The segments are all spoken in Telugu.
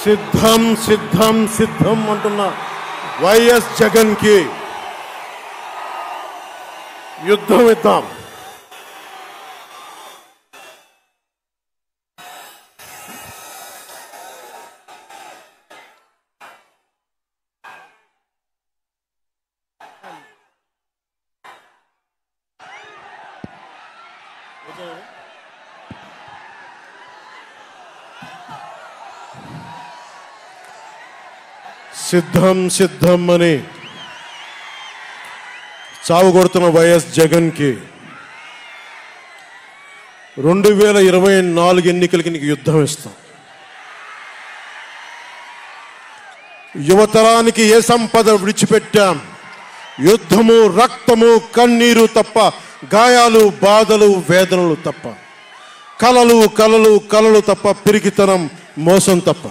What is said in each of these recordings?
సిద్ధం సిద్ధం సిద్ధం అంటున్న వైఎస్ జగన్ కి యుద్ధం ఇద్దాం. సిద్ధం సిద్ధం అని చావు కొడుతున్న వైఎస్ జగన్ కి 2024 ఎన్నికలకి నీకు యుద్ధం ఇస్తాం. యువతరానికి ఏ సంపద విడిచిపెట్టాం? యుద్ధము, రక్తము, కన్నీరు తప్ప, గాయాలు, బాధలు, వేదనలు తప్ప, కలలు కలలు కలలు తప్ప, పిరికితనం, మోసం తప్ప.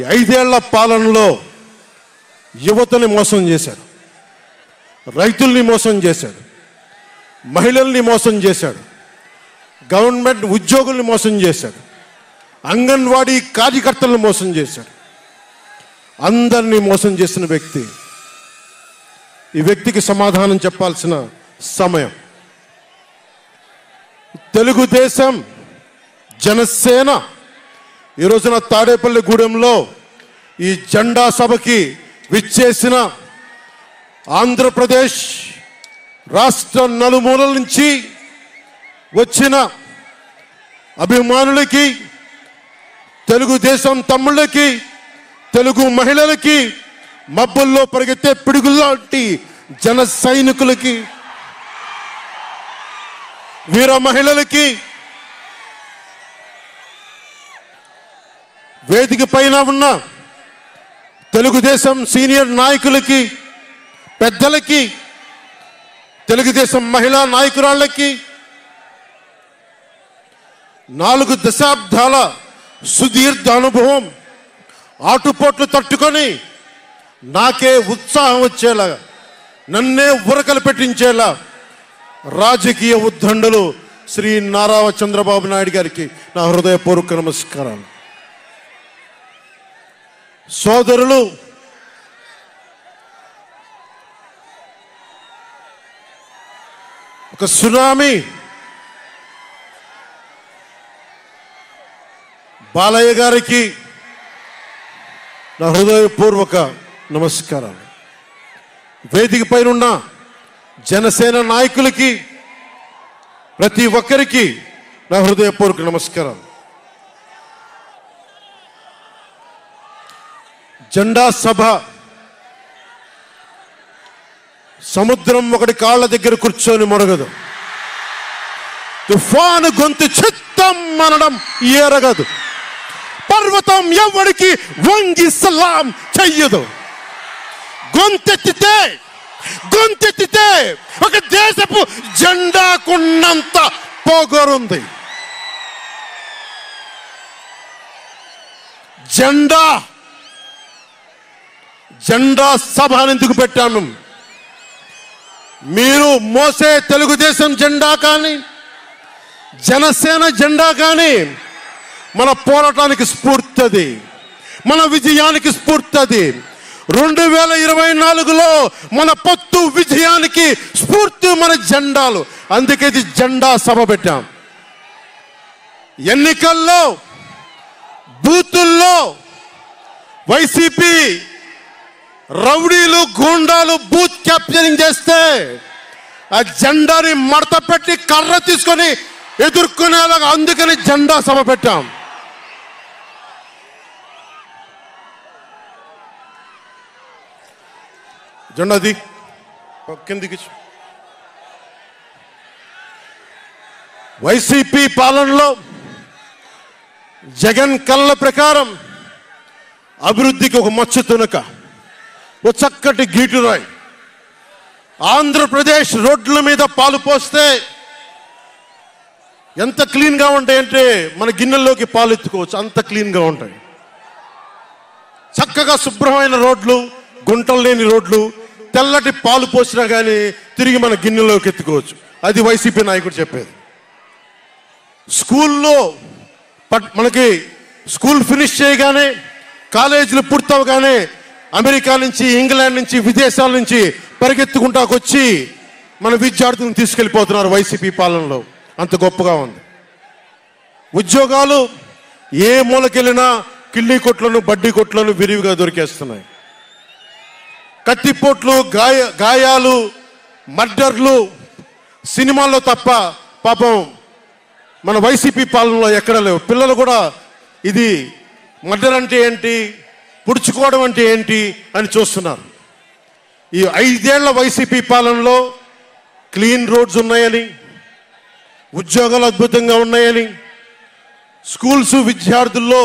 ఈ 5 ఏళ్ల పాలనలో యువతని మోసం చేశాడు, రైతుల్ని మోసం చేశాడు, మహిళల్ని మోసం చేశాడు, గవర్నమెంట్ ఉద్యోగుల్ని మోసం చేశాడు, అంగన్వాడీ కార్యకర్తలను మోసం చేశాడు. అందరినీ మోసం చేసిన వ్యక్తి. ఈ వ్యక్తికి సమాధానం చెప్పాల్సిన సమయం. తెలుగుదేశం, జనసేన ఈ రోజున తాడేపల్లి గూడెంలో ఈ జెండా సభకి విచ్చేసిన ఆంధ్రప్రదేశ్ రాష్ట్ర నలుమూలల నుంచి వచ్చిన అభిమానులకి, తెలుగుదేశం తమ్ముళ్ళకి, తెలుగు మహిళలకి, మబ్బుల్లో పరిగెత్తే పిడుగుల్లాంటి జన సైనికులకి, వీర మహిళలకి, వేదిక పైన ఉన్న తెలుగుదేశం సీనియర్ నాయకులకి, పెద్దలకి, తెలుగుదేశం మహిళా నాయకురాళ్ళకి, 4 దశాబ్దాల సుదీర్ఘ అనుభవం, ఆటుపోట్లు తట్టుకొని నాకే ఉత్సాహం వచ్చేలాగా, నన్నే ఉరకలు పెట్టించేలా రాజకీయ ఉద్దండులు శ్రీ నారా చంద్రబాబు నాయుడు గారికి నా హృదయపూర్వక నమస్కారాలు. సోదరులు, ఒక సునామీ బాలయ్య గారికి నా హృదయపూర్వక నమస్కారాలు. వేదిక పైన ఉన్న జనసేన నాయకులకి, ప్రతి ఒక్కరికి నా హృదయపూర్వక నమస్కారాలు. జెండా సభ సముద్రం ఒకటి కాళ్ళ దగ్గర కూర్చొని మొరగదు, తుఫాను గొంతు చిత్తం అనడం ఎరగదు, పర్వతం ఎవరికి వంగి సలాం చెయ్యదు. గొంతెత్తితే ఒక దేశపు జెండాకున్నంత పొగరుంది. జెండా సభ ఎందుకు పెట్టాను? మీరు మోసే తెలుగుదేశం జెండా కానీ, జనసేన జెండా కానీ మన పోరాటానికి స్ఫూర్తి, మన విజయానికి స్ఫూర్తి. 2024లో మన పొత్తు విజయానికి స్ఫూర్తి మన జెండాలు. అందుకే ఇది జెండా సభ పెట్టాం. ఎన్నికల్లో బూతుల్లో వైసీపీ రౌడీలు, గూండాలు బూత్ క్యాప్చరింగ్ చేస్తే ఆ జెండాని మడత పెట్టి కర్ర తీసుకొని ఎదుర్కొనేలాగా, అందుకని జెండా సభ పెట్టాం. జెండాది కిందికి. వైసీపీ పాలనలో జగన్ కళ్ళ ప్రకారం అభివృద్ధికి ఒక మచ్చ తునక, ఓ చక్కటి గీటురాయి. ఆంధ్రప్రదేశ్ రోడ్ల మీద పాలు పోస్తే ఎంత క్లీన్గా ఉంటాయంటే మన గిన్నెల్లోకి పాలు ఎత్తుకోవచ్చు, అంత క్లీన్గా ఉంటాయి. చక్కగా శుభ్రమైన రోడ్లు, గుంటలు లేని రోడ్లు, తెల్లటి పాలు పోసినా కానీ తిరిగి మన గిన్నెలోకి ఎత్తుకోవచ్చు. అది వైసీపీ నాయకుడు చెప్పేది. స్కూల్లో మనకి స్కూల్ ఫినిష్ చేయగానే, కాలేజీలు పూర్తవగానే అమెరికా నుంచి, ఇంగ్లాండ్ నుంచి, విదేశాల నుంచి పరిగెత్తుకుంటాకొచ్చి మన విద్యార్థులను తీసుకెళ్ళిపోతున్నారు వైసీపీ పాలనలో. అంత గొప్పగా ఉంది. ఉద్యోగాలు ఏ మూలకెళ్ళినా కిళ్ళీ కొట్లను, బడ్డీ కొట్లను విరివిగా దొరికేస్తున్నాయి. కత్తిపోట్లు, గాయాలు, మర్డర్లు సినిమాల్లో తప్ప పాపం మన వైసీపీ పాలనలో ఎక్కడ లేవు. పిల్లలు కూడా ఇది మర్డర్ అంటే ఏంటి, పుడుచుకోవడం అంటే ఏంటి అని చూస్తున్నారు. ఈ 5 ఏళ్ల వైసీపీ పాలనలో క్లీన్ రోడ్స్ ఉన్నాయని, ఉద్యోగాలు అద్భుతంగా ఉన్నాయని, స్కూల్స్ విద్యార్థుల్లో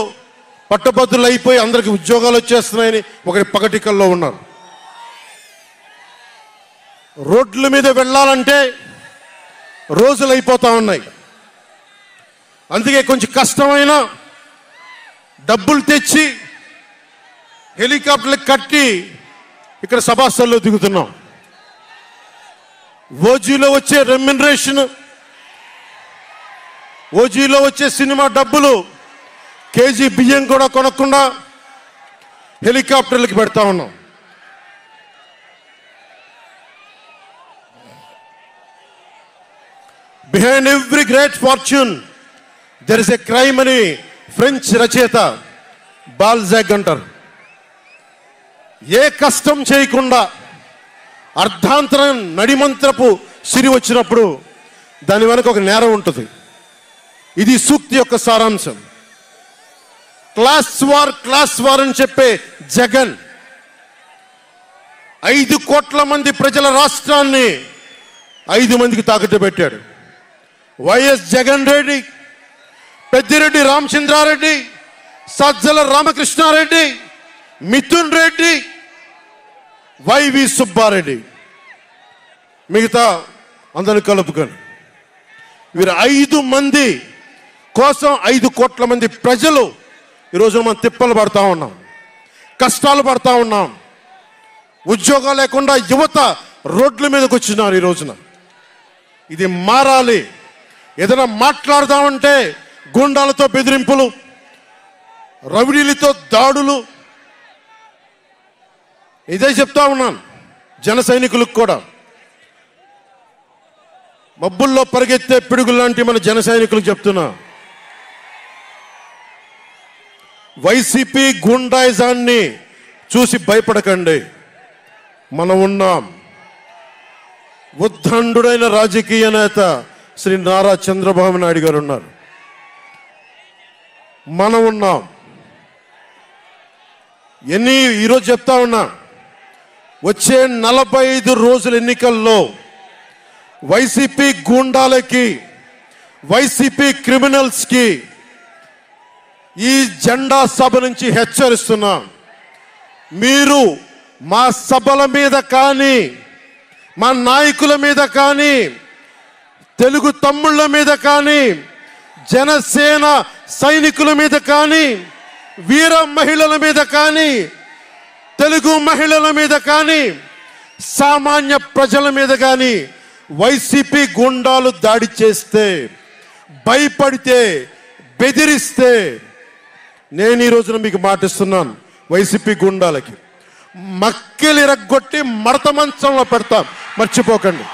పట్టభద్రులు అయిపోయి అందరికి ఉద్యోగాలు వచ్చేస్తున్నాయని ఒకరి పగటికల్లో ఉన్నారు. రోడ్ల మీద వెళ్ళాలంటే రోజులు అయిపోతా ఉన్నాయి. అందుకే కొంచెం కష్టమైన డబ్బులు తెచ్చి హెలికాప్టర్లు కట్టి ఇక్కడ సభాస్థల్లో దిగుతున్నాం. ఓజీలో వచ్చే రెమ్యునరేషన్, ఓజీలో వచ్చే సినిమా డబ్బులు కేజీ బియ్యం కూడా కొనకుండా హెలికాప్టర్లకు పెడతా ఉన్నాం. Behind every great fortune there is a crime అని ఫ్రెంచ్ రచయిత బాల్జాక్ అంటారు. ఏ కష్టం చేయకుండా అర్ధాంతరం నడిమంత్రపు సిరి వచ్చినప్పుడు దాని వెనక ఒక నేరం ఉంటుంది. ఇది సూక్తి యొక్క సారాంశం. క్లాస్ వార్ అని చెప్పే జగన్ 5 కోట్ల మంది ప్రజల రాష్ట్రాన్ని 5 మందికి తాకట్టు పెట్టాడు. వైఎస్ జగన్ రెడ్డి, పెద్దిరెడ్డి రామచంద్రారెడ్డి, సజ్జల రామకృష్ణారెడ్డి, మిథున్ రెడ్డి, వైవి సుబ్బారెడ్డి, మిగతా అందరిని కలుపుకొని వీరు 5 మంది కోసం 5 కోట్ల మంది ప్రజలు ఈరోజు మనం తిప్పలు పడతా ఉన్నాం, కష్టాలు పడతా ఉన్నాం. ఉద్యోగాలు లేకుండా యువత రోడ్ల మీదకి వచ్చినారు ఈ రోజున. ఇది మారాలి. ఏదైనా మాట్లాడదామంటే గుండాలతో బెదిరింపులు, రౌడీలతో దాడులు. ఇదే చెప్తా ఉన్నాను జన సైనికులకు కూడా. మబ్బుల్లో పరిగెత్తే పిడుగులు లాంటి మన జన సైనికులకు చెప్తున్నా, వైసీపీ గుండాయిజాన్ని చూసి భయపడకండి. మనం ఉన్నాం. ఉద్దండుడైన రాజకీయ నేత శ్రీ నారా చంద్రబాబు నాయుడు గారు ఉన్నారు. మనం ఉన్నాం. ఈరోజు చెప్తా ఉన్నా, వచ్చే 45 రోజుల ఎన్నికల్లో వైసీపీ గూండాలకి, వైసీపీ క్రిమినల్స్కి ఈ జెండా సభ నుంచి హెచ్చరిస్తున్నా. మీరు మా సభల మీద కానీ, మా నాయకుల మీద కానీ, తెలుగు తమ్ముళ్ళ మీద కానీ, జనసేన సైనికుల మీద కానీ, వీర మహిళల మీద కానీ, తెలుగు మహిళల మీద కానీ, సామాన్య ప్రజల మీద కానీ వైసీపీ గుండాలు దాడి చేస్తే, భయపడితే, బెదిరిస్తే నేను ఈ రోజున మీకు మాటిస్తున్నాను, వైసీపీ గుండాలకి మక్కెలు ఇరగ్గొట్టి మడత మంచంలో పెడతాం, మర్చిపోకండి.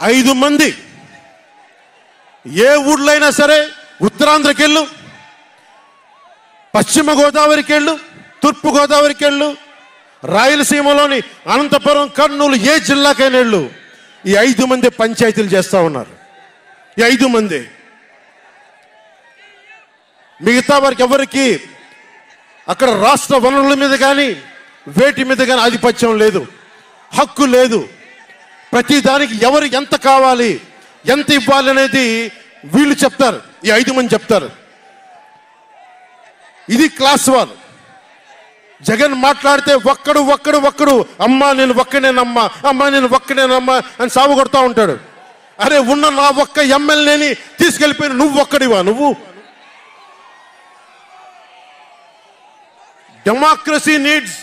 ఐదు మంది ఏ ఊళ్ళో అయినా సరే, ఉత్తరాంధ్రకి వెళ్ళు, పశ్చిమ గోదావరికి వెళ్ళు, తూర్పు గోదావరికి వెళ్ళు, రాయలసీమలోని అనంతపురం, కర్నూలు, ఏ జిల్లాకైనా వెళ్ళు, ఈ 5 మంది పంచాయతీలు చేస్తూ ఉన్నారు. ఈ 5 మంది. మిగతా వారికి ఎవరికి అక్కడ రాష్ట్ర వనరుల మీద కానీ, వేటి మీద కానీ ఆధిపత్యం లేదు, హక్కు లేదు. ప్రతి దానికి ఎవరు ఎంత కావాలి, ఎంత ఇవ్వాలి అనేది వీళ్ళు చెప్తారు, ఈ 5 మంది చెప్తారు. ఇది క్లాస్ వార్. జగన్ మాట్లాడితే ఒక్కడు అమ్మా నేను ఒక్కనేనమ్మా, అమ్మా నేను ఒక్కనేనమ్మా అని సాగు కొడతా ఉంటాడు. అరే ఉన్న నా ఒక్క ఎమ్మెల్యేని తీసుకెళ్ళిపోయిన నువ్వు ఒక్కడివా? నువ్వు డెమోక్రసీ నీడ్స్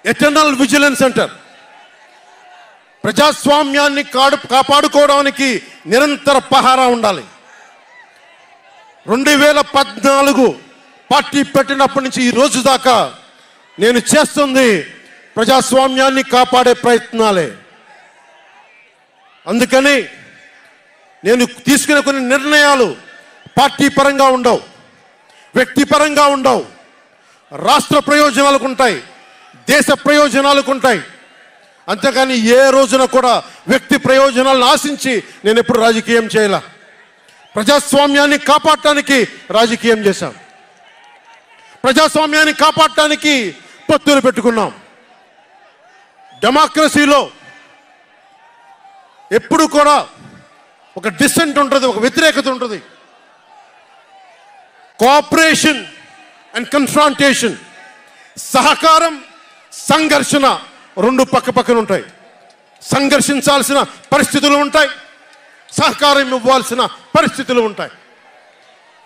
ఎటర్నల్ విజిలెన్స్ అంటారు. ప్రజాస్వామ్యాన్ని కాపాడుకోవడానికి నిరంతర పహారా ఉండాలి. 2014 పార్టీ పెట్టినప్పటి నుంచి ఈ రోజు దాకా నేను చేస్తుంది ప్రజాస్వామ్యాన్ని కాపాడే ప్రయత్నాలే. అందుకని నేను తీసుకునే కొన్ని నిర్ణయాలు పార్టీ పరంగా ఉండవు, వ్యక్తిపరంగా ఉండవు, రాష్ట్ర ప్రయోజనాలకు ఉంటాయి, దేశ ప్రయోజనాలకు ఉంటాయి. అంతేకాని ఏ రోజున కూడా వ్యక్తి ప్రయోజనాలను ఆశించి నేను ఎప్పుడు రాజకీయం చేయాల. ప్రజాస్వామ్యాన్ని కాపాడటానికి రాజకీయం చేశాం, ప్రజాస్వామ్యాన్ని కాపాడటానికి పొత్తులు పెట్టుకున్నాం. డెమోక్రసీలో ఎప్పుడు కూడా ఒక డిసెంట్ ఉంటుంది, ఒక వ్యతిరేకత ఉంటుంది. కోఆపరేషన్ అండ్ కన్ఫ్రాంటేషన్, సహకారం సంఘర్షణ రెండు పక్క పక్కన ఉంటాయి. సంఘర్షించాల్సిన పరిస్థితులు ఉంటాయి, సహకారం ఇవ్వాల్సిన పరిస్థితులు ఉంటాయి.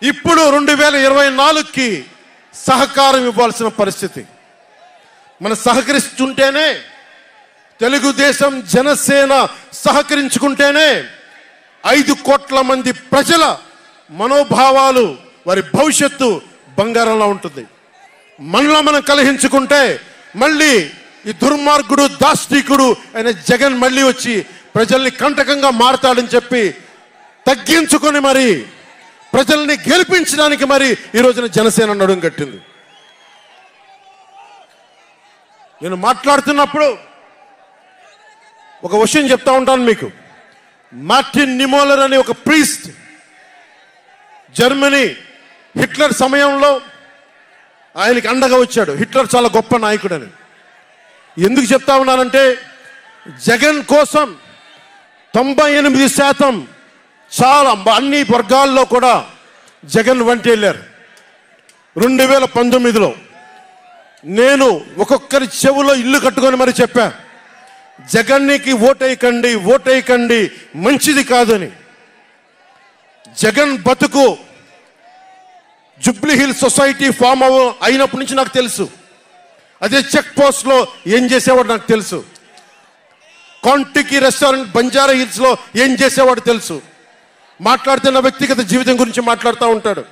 ఇప్పుడు 2024కి సహకారం ఇవ్వాల్సిన పరిస్థితి. మనం సహకరిస్తుంటేనే, తెలుగుదేశం జనసేన సహకరించుకుంటేనే 5 కోట్ల మంది ప్రజల మనోభావాలు, వారి భవిష్యత్తు బంగారంలో ఉంటుంది. మనలో మనం కలహించుకుంటే మళ్ళీ ఈ దుర్మార్గుడు దాష్టికుడు అయిన జగన్ మళ్ళీ వచ్చి ప్రజల్ని కంటకంగా మారతాడని చెప్పి తగ్గించుకొని మరి ప్రజల్ని గెలిపించడానికి మరి ఈ రోజున జనసేన నడుం కట్టింది. నేను మాట్లాడుతున్నప్పుడు ఒక విషయం చెప్తా ఉంటాను మీకు. మార్టిన్ నిమోలర్ అనే ఒక ప్రీస్ట్, జర్మనీ హిట్లర్ సమయంలో ఆయనకి అండగా వచ్చాడు. హిట్లర్ చాలా గొప్ప నాయకుడని. ఎందుకు చెప్తా ఉన్నానంటే, జగన్ కోసం 98% చాలా అన్ని వర్గాల్లో కూడా జగన్ వెంట వెళ్ళారు. 2019లో నేను ఒక్కొక్కరి చెవులో ఇల్లు కట్టుకొని మరి చెప్పా, జగన్కి ఓటేయకండి, ఓటేయకండి, మంచిది కాదని. జగన్ బతుకు జూబ్లీ హిల్స్ సొసైటీ ఫామ్ అయినప్పటి నుంచి నాకు తెలుసు. అదే చెక్ పోస్ట్లో ఏం చేసేవాడు నాకు తెలుసు. కాంటికి రెస్టారెంట్ బంజారా హిల్స్లో ఏం చేసేవాడు తెలుసు. మాట్లాడుతున్న వ్యక్తిగత జీవితం గురించి మాట్లాడుతూ ఉంటాడు.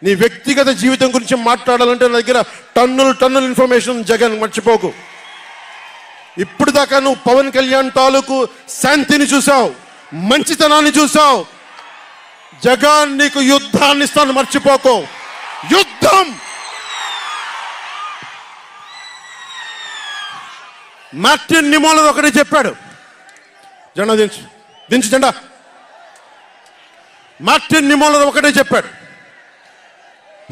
నీ వ్యక్తిగత జీవితం గురించి మాట్లాడాలంటే నా దగ్గర టన్నుల ఇన్ఫర్మేషన్. జగన్ మర్చిపోకు. ఇప్పుడు దాకా నువ్వు పవన్ కళ్యాణ్ తాలూకు శాంతిని చూసావు, మంచితనాన్ని చూసావు. జగన్ నీకు యుద్ధాన్ని ఇస్తాను, మర్చిపోకు. యుద్ధం. మార్టిన్ నిమోలర్ ఒకటే చెప్పాడు, జెండా దించు జెండా. మార్టిన్ నిమోలర్ ఒకటే చెప్పాడు,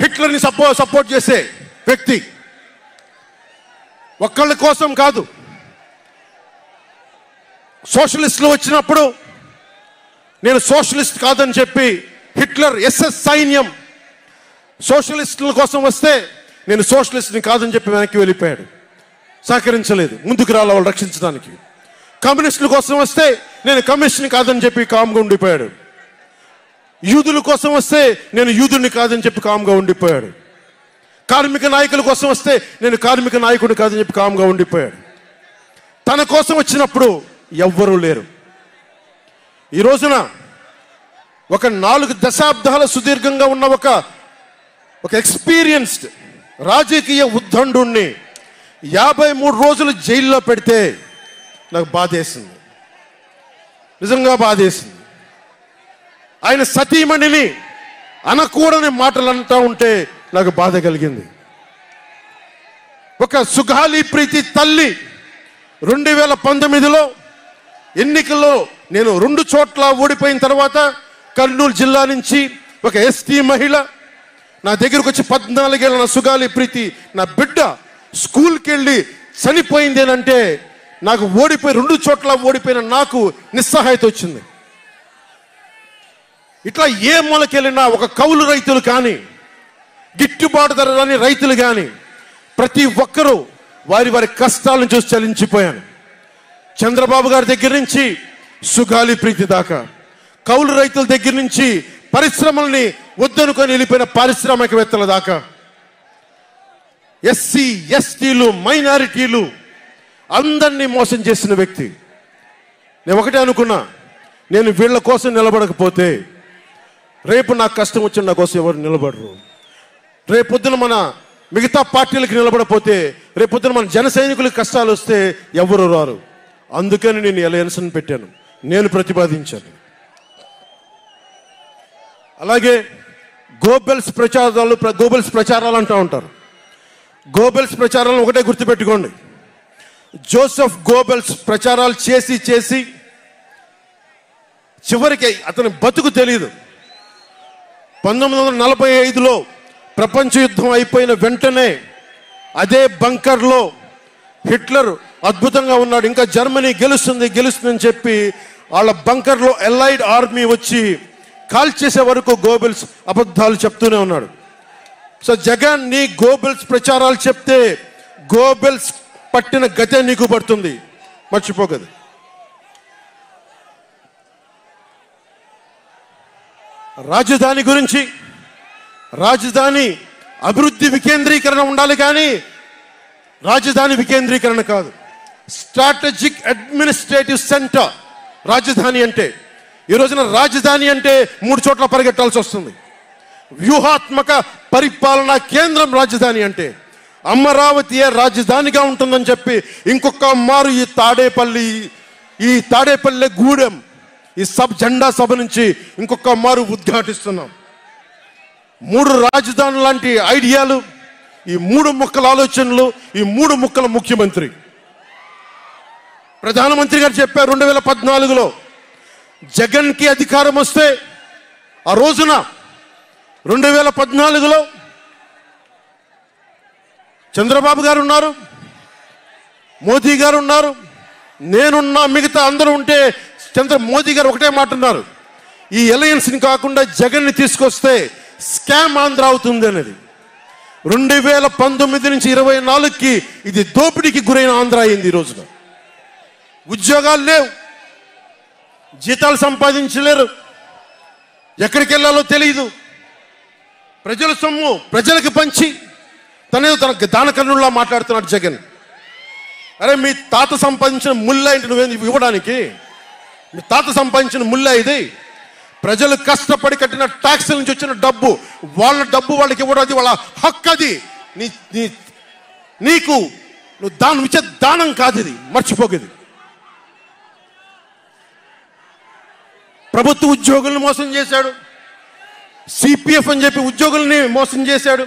హిట్లర్ని సపోర్ట్ చేసే వ్యక్తి ఒక్కళ్ళ కోసం కాదు. సోషలిస్టులు వచ్చినప్పుడు నేను సోషలిస్ట్ కాదని చెప్పి హిట్లర్ ఎస్ఎస్ సైన్యం సోషలిస్టుల కోసం వస్తే నేను సోషలిస్ట్ని కాదని చెప్పి వెనక్కి వెళ్ళిపోయాడు. సహకరించలేదు, ముందుకు రాల వాళ్ళు రక్షించడానికి. కమ్యూనిస్టుల కోసం వస్తే నేను కమ్యూనిస్ట్ని కాదని చెప్పి కామ్గా ఉండిపోయాడు. యూదుల కోసం వస్తే నేను యూదుని కాదని చెప్పి కామ్గా ఉండిపోయాడు. కార్మిక నాయకుల కోసం వస్తే నేను కార్మిక నాయకుడిని కాదని చెప్పి కామ్గా ఉండిపోయాడు. తన కోసం వచ్చినప్పుడు ఎవ్వరూ లేరు. ఈ రోజున ఒక 4 దశాబ్దాల సుదీర్ఘంగా ఉన్న ఒక ఎక్స్పీరియన్స్డ్ రాజకీయ ఉద్దండుణ్ణి 53 రోజులు జైల్లో పెడితే నాకు బాధేసింది, నిజంగా బాధేసింది. ఆయన సతీమణిని అనకూడని మాటలు అంటూ ఉంటే నాకు బాధ కలిగింది. ఒక సుగాలి ప్రీతి తల్లి 2019లో ఎన్నికల్లో నేను 2 చోట్ల ఓడిపోయిన తర్వాత కర్నూలు జిల్లా నుంచి ఒక ఎస్టీ మహిళ నా దగ్గరకు వచ్చి 14 ఏళ్ళ నా సుగాలి ప్రీతి నా బిడ్డ స్కూల్కి వెళ్ళి చనిపోయిందేనంటే నాకు 2 చోట్ల ఓడిపోయిన నాకు నిస్సహాయత వచ్చింది. ఇట్లా ఏ మూలకెళ్ళినా ఒక కౌలు రైతులు కానీ, గిట్టుబాటు ధర రాని రైతులు కానీ ప్రతి ఒక్కరూ వారి వారి కష్టాలను చూసి చలించిపోయాను. చంద్రబాబు గారి దగ్గర నుంచి సుగాలి ప్రీతి దాకా, కౌలు రైతుల దగ్గర నుంచి పరిశ్రమల్ని వద్దనుకొని వెళ్ళిపోయిన పారిశ్రామికవేత్తల దాకా, ఎస్సీ ఎస్టీలు మైనారిటీలు అందరినీ మోసం చేసిన వ్యక్తి. నేను ఒకటే అనుకున్నా, నేను వీళ్ళ కోసం నిలబడకపోతే రేపు నాకు కష్టం వచ్చిన నా కోసం ఎవరు నిలబడరు. రేపొద్దున మన మిగతా పార్టీలకు నిలబడపోతే రేపొద్దున మన జన సైనికులకు కష్టాలు వస్తే ఎవరు రారు. అందుకని నేను అలయన్స్ని పెట్టాను, నేను ప్రతిపాదించాను. అలాగే గోబెల్స్ ప్రచారాలు అంటూ ఉంటారు. గోబెల్స్ ప్రచారాలను ఒకటే గుర్తుపెట్టుకోండి. జోసెఫ్ గోబెల్స్ ప్రచారాలు చేసి చేసి చివరికి అతని బతుకు తెలియదు. 1945లో ప్రపంచ యుద్ధం అయిపోయిన వెంటనే అదే బంకర్లో హిట్లర్ అద్భుతంగా ఉన్నాడు, ఇంకా జర్మనీ గెలుస్తుందని చెప్పి వాళ్ళ బంకర్లో ఎలైడ్ ఆర్మీ వచ్చి కాల్ చేసే వరకు గోబెల్స్ అబద్ధాలు చెప్తూనే ఉన్నాడు. సో జగన్, నీ గోబెల్స్ ప్రచారాలు చెప్తే గోబెల్స్ పట్టిన గతే నీకు పడుతుంది, మర్చిపోకదు. రాజధాని గురించి, రాజధాని అభివృద్ధి వికేంద్రీకరణ ఉండాలి, కానీ రాజధాని వికేంద్రీకరణ కాదు. స్ట్రాటజిక్ అడ్మినిస్ట్రేటివ్ సెంటర్ రాజధాని అంటే. ఈ రోజున రాజధాని అంటే 3 చోట్ల పరిగెట్టాల్సి వస్తుంది. వ్యూహాత్మక పరిపాలనా కేంద్రం రాజధాని అంటే. అమరావతియే రాజధానిగా ఉంటుందని చెప్పి ఇంకొక మారు ఈ తాడేపల్లి గూడెం ఈ జెండా సభ నుంచి ఇంకొక మారు ఉద్ఘాటిస్తున్నాం. 3 రాజధానులు లాంటి ఐడియాలు, ఈ 3 ముక్కల ఆలోచనలు, ఈ 3 ముక్కల ముఖ్యమంత్రి. ప్రధానమంత్రి గారు చెప్పారు 2014లో జగన్కి అధికారం వస్తే, ఆ రోజున 2014లో చంద్రబాబు గారు ఉన్నారు, మోదీ గారు ఉన్నారు, నేనున్నా, మిగతా అందరూ ఉంటే మోదీ గారు ఒకటే మాట ఉన్నారు, ఈ అలయన్స్ని కాకుండా జగన్ని తీసుకొస్తే స్కామ్ ఆంధ్ర అవుతుంది అనేది. 2019 నుంచి 24కి ఇది దోపిడీకి గురైన ఆంధ్ర అయింది. ఈ రోజున ఉద్యోగాలు లేవు, జీతాలు సంపాదించలేరు, ఎక్కడికి వెళ్ళాలో తెలియదు. ప్రజల సొమ్ము ప్రజలకు పంచి తన దానకర్ణుల్లా మాట్లాడుతున్నాడు జగన్. అరే, మీ తాత సంపాదించిన ముళ్ళ ఇంటి నువ్వేంది ఇవ్వడానికి? మీ తాత సంపాదించిన ముళ్ళ ఇది. ప్రజలు కష్టపడి కట్టిన ట్యాక్స్ నుంచి వచ్చిన డబ్బు, వాళ్ళ డబ్బు వాళ్ళకి ఇవ్వడం, అది వాళ్ళ హక్కు. అది నీకు నువ్వు దానం ఇచ్చే దానం కాదు, ఇది మర్చిపోకేది. ప్రభుత్వ ఉద్యోగులను మోసం చేశాడు, సిపిఎఫ్ అని చెప్పి ఉద్యోగుల్ని మోసం చేశాడు,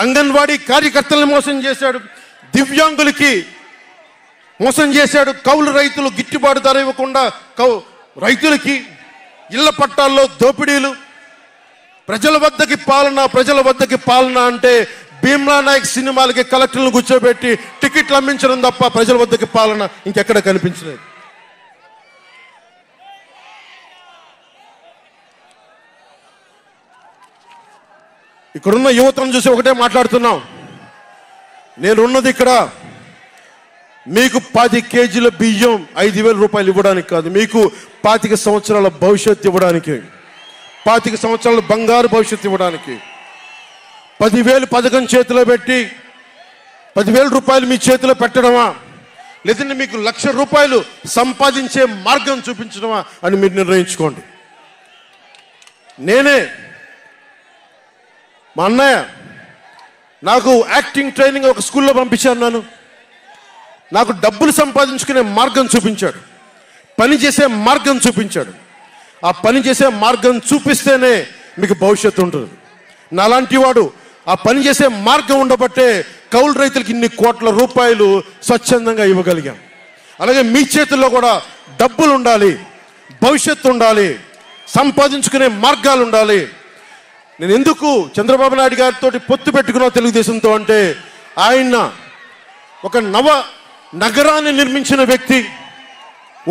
అంగన్వాడీ కార్యకర్తలను మోసం చేశాడు, దివ్యాంగులకి మోసం చేశాడు, కౌలు రైతులు గిట్టుబాటు ధర ఇవ్వకుండా రైతులకి ఇళ్ల పట్టాల్లో దోపిడీలు, ప్రజల వద్దకి పాలన అంటే భీమ్లా నాయక్ సినిమాలకి కలెక్టర్లను కూర్చోబెట్టి టికెట్లు అమ్మించడం తప్ప ప్రజల వద్దకి పాలన ఇంకెక్కడ కనిపించలేదు. ఇక్కడున్న యువతను చూసి ఒకటే మాట్లాడుతున్నాం. నేనున్నది ఇక్కడ మీకు 10 కేజీల బియ్యం 5,000 రూపాయలు ఇవ్వడానికి కాదు, మీకు 25 సంవత్సరాల భవిష్యత్తు ఇవ్వడానికి, 25 సంవత్సరాల బంగారు భవిష్యత్తు ఇవ్వడానికి. 10,000 పథకం చేతిలో పెట్టి 10,000 రూపాయలు మీ చేతిలో పెట్టడమా, లేదంటే మీకు 1,00,000 రూపాయలు సంపాదించే మార్గం చూపించడమా అని మీరు నిర్ణయించుకోండి. మా అన్నయ్య నాకు యాక్టింగ్ ట్రైనింగ్ ఒక స్కూల్లో పంపించాను. నాకు డబ్బులు సంపాదించుకునే మార్గం చూపించాడు, పని చేసే మార్గం చూపించాడు. ఆ పని చేసే మార్గం చూపిస్తేనే మీకు భవిష్యత్తు ఉంటుంది. నాలాంటి వాడు ఆ పని చేసే మార్గం ఉండబట్టే కౌలు రైతులకి ఇన్ని కోట్ల రూపాయలు స్వచ్ఛందంగా ఇవ్వగలిగాం. అలాగే మీ చేతుల్లో కూడా డబ్బులు ఉండాలి, భవిష్యత్తు ఉండాలి, సంపాదించుకునే మార్గాలు ఉండాలి. నేను ఎందుకు చంద్రబాబు నాయుడు గారితో పొత్తు పెట్టుకున్నా తెలుగుదేశంతో అంటే, ఆయన ఒక నగరాన్ని నిర్మించిన వ్యక్తి,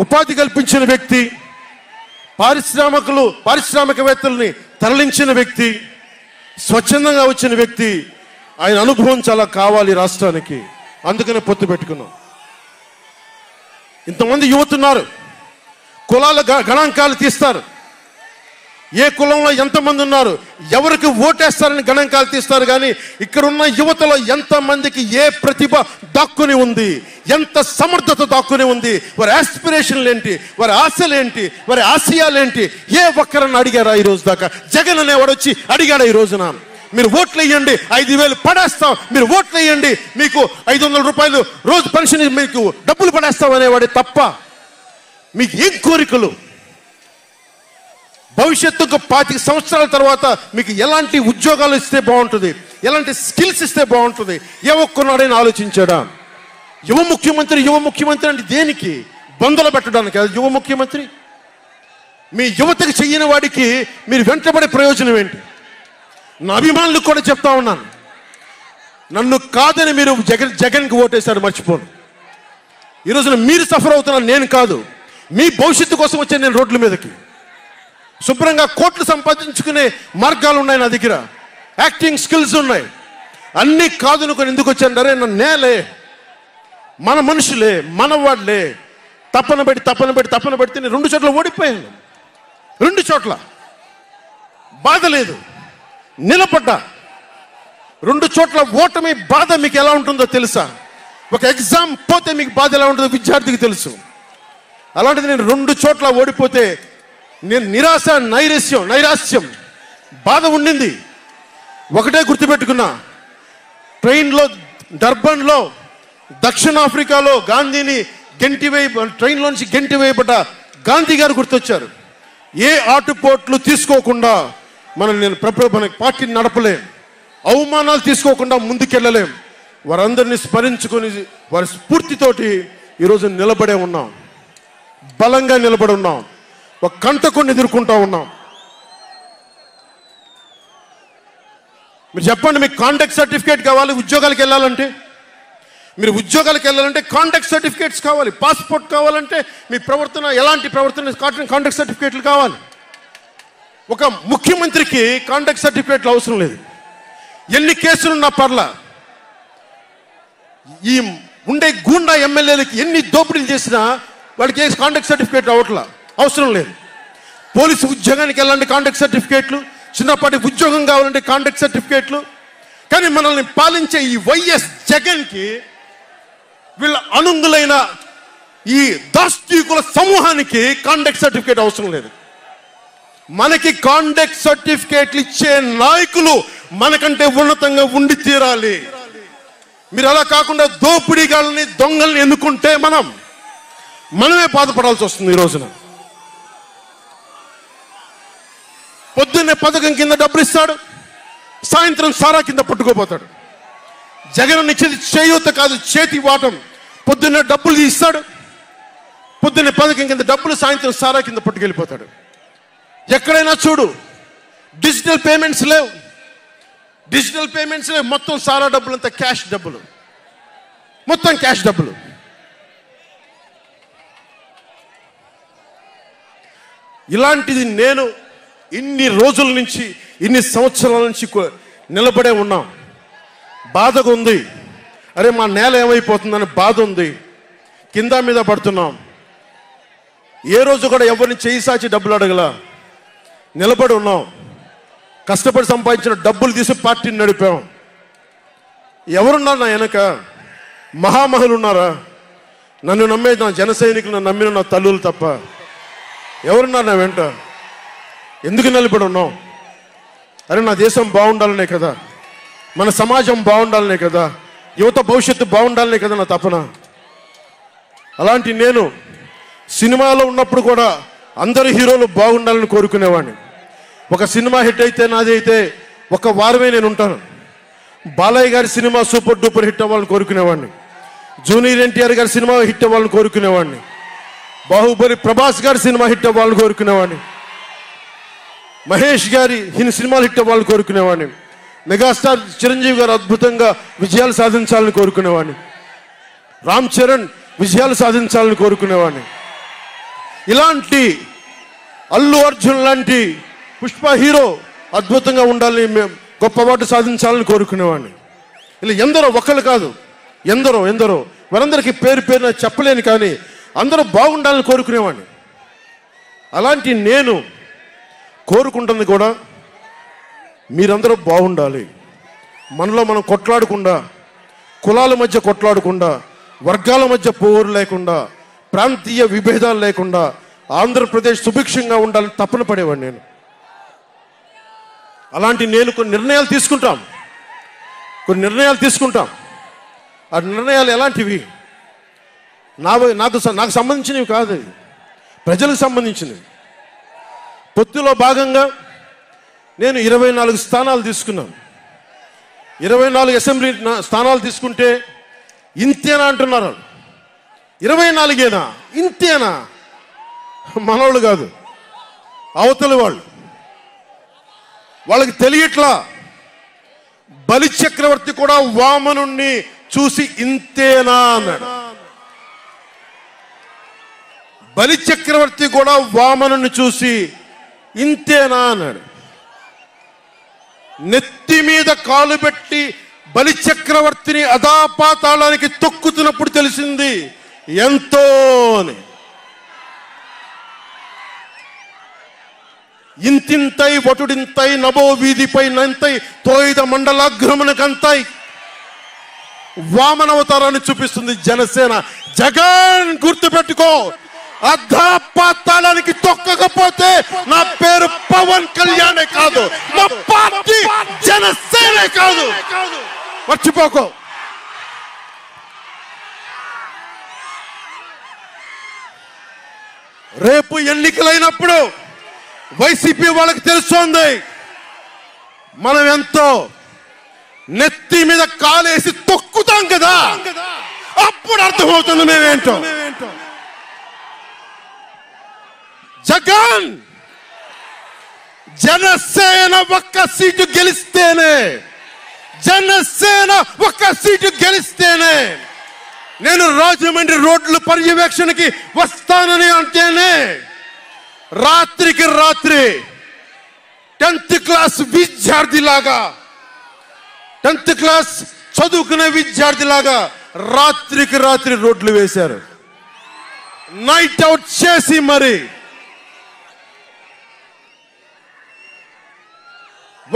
ఉపాధి కల్పించిన వ్యక్తి, పారిశ్రామికవేత్తల్ని తరలించిన వ్యక్తి, స్వచ్ఛందంగా వచ్చిన వ్యక్తి. ఆయన అనుభవం చాలా కావాలి రాష్ట్రానికి, అందుకనే పొత్తు పెట్టుకున్నాం. ఇంతమంది యువతున్నారు, కులాల గణాంకాలు తీస్తారు. ఏ కులంలో ఎంతమంది ఉన్నారు, ఎవరికి ఓటేస్తారని గణాంకాలు తీస్తారు. కానీ ఇక్కడున్న యువతలో ఎంతమందికి ఏ ప్రతిభ దాక్కుని ఉంది, ఎంత సమర్థత దాక్కుని ఉంది, వారి ఆస్పిరేషన్లు ఏంటి, వారి ఆశలు ఏంటి, వారి ఆశయాలు ఏంటి, ఏ ఒక్కరన్నా అడిగారా ఈ రోజు దాకా? జగన్ అనేవాడు వచ్చి అడిగాడా ఈ రోజున? మీరు ఓట్లు వేయండి, 5,000 పడేస్తాం, మీరు ఓట్లు వేయండి, మీకు 500 రూపాయలు రోజు పెన్షన్, మీకు డబ్బులు పడేస్తాం అనేవాడే తప్ప మీకు ఏం కోరికలు? భవిష్యత్తుకు 25 సంవత్సరాల తర్వాత మీకు ఎలాంటి ఉద్యోగాలు ఇస్తే బాగుంటుంది, ఎలాంటి స్కిల్స్ ఇస్తే బాగుంటుంది, ఏ ఒక్కనాడైనా ఆలోచించాడా? యువ ముఖ్యమంత్రి అంటే దేనికి? బంధులు పెట్టడానికి యువ ముఖ్యమంత్రి? మీ యువతకు చెయ్యని వాడికి మీరు వెంటబడే ప్రయోజనం ఏంటి? నా అభిమానులకు కూడా చెప్తా ఉన్నాను, నన్ను కాదని మీరు జగన్కి ఓటేశారు మర్చిపోను. ఈ రోజున మీరు సఫర్ అవుతున్నారు, నేను కాదు. మీ భవిష్యత్తు కోసం వచ్చే నేను రోడ్ల మీదకి శుభ్రంగా కోట్లు సంపాదించుకునే మార్గాలు ఉన్నాయి నా దగ్గర, యాక్టింగ్ స్కిల్స్ ఉన్నాయి. అన్నీ కాదనుకొని ఎందుకు వచ్చాను? అరే నా నేలే, మన మనుషులే, మన వాళ్ళే, తప్పన పెడితే నేను 2 చోట్ల ఓడిపోయాను. 2 చోట్ల బాధ లేదు, నిలబడ్డా. 2 చోట్ల ఓటమి బాధ మీకు ఎలా ఉంటుందో తెలుసా? ఒక ఎగ్జామ్ పోతే మీకు బాధ ఎలా ఉంటుందో విద్యార్థికి తెలుసు. అలాంటిది నేను 2 చోట్ల ఓడిపోతే నేను నిరాశ, నైరాశ్యం, బాధ ఉండింది. ఒకటే గుర్తుపెట్టుకున్నా, ట్రైన్లో డర్బన్లో దక్షిణాఫ్రికాలో గాంధీని ట్రైన్లో నుంచి గెంటి వేయబడ్డ గాంధీ గారు గుర్తొచ్చారు. ఏ ఆటుపోట్లు తీసుకోకుండా మన పార్టీని నడపలేం, అవమానాలు తీసుకోకుండా ముందుకెళ్ళలేం. వారందరినీ స్మరించుకొని వారి స్ఫూర్తితోటి ఈరోజు నిలబడే ఉన్నాం, బలంగా నిలబడి ఉన్నాం, ఒక కంటకుని ఎదుర్కొంటా ఉన్నాం. మీరు చెప్పండి, మీకు కాంటాక్ట్ సర్టిఫికేట్ కావాలి ఉద్యోగాలకు వెళ్ళాలంటే? మీరు ఉద్యోగాలకు వెళ్ళాలంటే కాంటాక్ట్ సర్టిఫికేట్స్ కావాలి, పాస్పోర్ట్ కావాలంటే మీ ప్రవర్తన ఎలాంటి ప్రవర్తన కాంటాక్ట్ సర్టిఫికేట్లు కావాలి. ఒక ముఖ్యమంత్రికి కాంటాక్ట్ సర్టిఫికేట్లు అవసరం లేదు. ఎన్ని కేసులున్నా పర్లా, ఈ ఉండే గూండా ఎమ్మెల్యేలకి ఎన్ని దోపిడీలు చేసినా వాడికి కాంటాక్ట్ సర్టిఫికేట్ అవసరం లేదు. పోలీసు ఉద్యోగానికి వెళ్ళాలంటే కాంటాక్ట్ సర్టిఫికేట్లు, చిన్నపాటి ఉద్యోగం కావాలంటే కాంటాక్ట్ సర్టిఫికేట్లు. కానీ మనల్ని పాలించే ఈ వైఎస్ జగన్కి, వీళ్ళ అనుంగులైన ఈ దాష్టీకుల సమూహానికి కాంటాక్ట్ సర్టిఫికేట్ అవసరం లేదు. మనకి కాంటాక్ట్ సర్టిఫికేట్లు ఇచ్చే నాయకులు మనకంటే ఉన్నతంగా ఉండి తీరాలి. మీరు అలా కాకుండా దోపిడీగాళ్ళని, దొంగల్ని ఎన్నుకుంటే మనమే బాధపడాల్సి వస్తుంది. ఈ రోజున పొద్దున్నే పథకం కింద డబ్బులు ఇస్తాడు, సాయంత్రం సారా కింద పట్టుకోపోతాడు. జగన్ ఇచ్చేది చేయూత కాదు, చేతి వాటం. పొద్దున్నే డబ్బులు ఇస్తాడు, పొద్దున్నే పథకం కింద డబ్బులు, సాయంత్రం సారా కింద పట్టుకెళ్ళిపోతాడు. ఎక్కడైనా చూడు, డిజిటల్ పేమెంట్స్ లేవు, మొత్తం సారా డబ్బులు అంతా క్యాష్ డబ్బులు, మొత్తం క్యాష్ డబ్బులు. ఇలాంటిది నేను ఇన్ని రోజుల నుంచి, ఇన్ని సంవత్సరాల నుంచి నిలబడే ఉన్నాం. బాధగా ఉంది, అరే మా నేల ఏమైపోతుందని బాధ ఉంది, కింద మీద పడుతున్నాం. ఏ రోజు కూడా ఎవరిని చేయి సాచి డబ్బులు అడగలా, నిలబడి ఉన్నాం. కష్టపడి సంపాదించిన డబ్బులు తీసి పార్టీని నడిపాం. ఎవరున్నారు నా వెనక? మహామహులు ఉన్నారా? నన్ను నమ్మే నా జన సైనికులు, నన్ను నమ్మిన నా తల్లులు తప్ప ఎవరున్నారు నా వెంట? ఎందుకు నిలబడి ఉన్నాం? అరే నా దేశం బాగుండాలనే కదా, మన సమాజం బాగుండాలనే కదా, యువత భవిష్యత్తు బాగుండాలనే కదా నా తపన. అలాంటి నేను సినిమాలో ఉన్నప్పుడు కూడా అందరు హీరోలు బాగుండాలని కోరుకునేవాడిని. ఒక సినిమా హిట్ అయితే, నాది అయితే 1 వారమే నేను ఉంటాను. బాలయ్య గారి సినిమా సూపర్ డూపర్ హిట్ అవ్వాలని కోరుకునేవాడిని. జూనియర్ ఎన్టీఆర్ గారి సినిమా హిట్ అవ్వాలని కోరుకునేవాడిని. బాహుబలి ప్రభాస్ గారి సినిమా హిట్ అవ్వాలని కోరుకునేవాడిని. మహేష్ గారి సినిమాలు హిట్ అవ్వాలని కోరుకునేవాడిని. మెగాస్టార్ చిరంజీవి గారు అద్భుతంగా విజయాలు సాధించాలని కోరుకునేవాడిని. రామ్ చరణ్ విజయాలు సాధించాలని కోరుకునేవాడిని. ఇలాంటి అల్లు అర్జున్ లాంటి పుష్ప హీరో అద్భుతంగా ఉండాలని, గొప్ప అవార్డు సాధించాలని కోరుకునేవాడిని. ఇలా ఎందరో, ఒకళ్ళు కాదు, ఎందరో వారందరికీ పేరున చెప్పలేను, కానీ అందరూ బాగుండాలని కోరుకునేవాడిని. అలాంటి నేను కోరుకుంటుంది కూడా మీరందరూ బాగుండాలి. మనలో మనం కొట్లాడకుండా, కులాల మధ్య కొట్లాడకుండా, వర్గాల మధ్య పోరు లేకుండా, ప్రాంతీయ విభేదాలు లేకుండా ఆంధ్రప్రదేశ్ సుభిక్షంగా ఉండాలని తపన పడేవాడు నేను. అలాంటి నేను కొన్ని నిర్ణయాలు తీసుకుంటాం. ఆ నిర్ణయాలు ఎలాంటివి? నాకు సంబంధించినవి కాదు, ప్రజలకు సంబంధించినవి. పొత్తులో భాగంగా నేను 24 స్థానాలు తీసుకున్నాను. 24 అసెంబ్లీ స్థానాలు తీసుకుంటే ఇంతేనా అంటున్నారు. 24ఏనా? ఇంతేనా? మనోళ్ళు కాదు, అవతలి వాళ్ళకి తెలియట్లా. బలి చక్రవర్తి కూడా వామనుణ్ణి చూసి ఇంతేనా అన్నాడు. బలి చక్రవర్తి కూడా వామనుణ్ణి చూసి ఇంతేనా అన్నాడు. నెత్తి మీద కాలు పెట్టి బలి చక్రవర్తిని అధాపాతాళానికి తొక్కుతున్నప్పుడు తెలిసింది ఎంతో అని. ఇంతింతై వటుడింతై నభో వీధిపై నంతై తోయిద మండలాగ్రమణకంతై వామనవతారాన్ని చూపిస్తుంది జనసేన. జగన్ గుర్తుపెట్టుకో, అధాపాతాళానికి తొక్కకపోతే నా పేరు పవన్ కళ్యాణే కాదు, నా పార్టీ జనసేనే కాదు, మర్చిపోకో. రేపు ఎన్నికలైనప్పుడు వైసీపీ వాళ్ళకి తెలుస్తోంది మనం ఎంతో. నెత్తి మీద కాలేసి తొక్కుతాం కదా, అప్పుడు అర్థమవుతుంది మేమేంటో. జగన్ జనసేన ఒక్క సీటు గెలిస్తేనే నేను రాజమండ్రి రోడ్ల పర్యవేక్షణకి వస్తానని అంటేనే రాత్రికి రాత్రి 10th క్లాస్ విద్యార్థిలాగా, 10th క్లాస్ చదువుకునే విద్యార్థిలాగా రాత్రికి రాత్రి రోడ్లు వేశారు. నైట్ అవుట్ చేసి మరి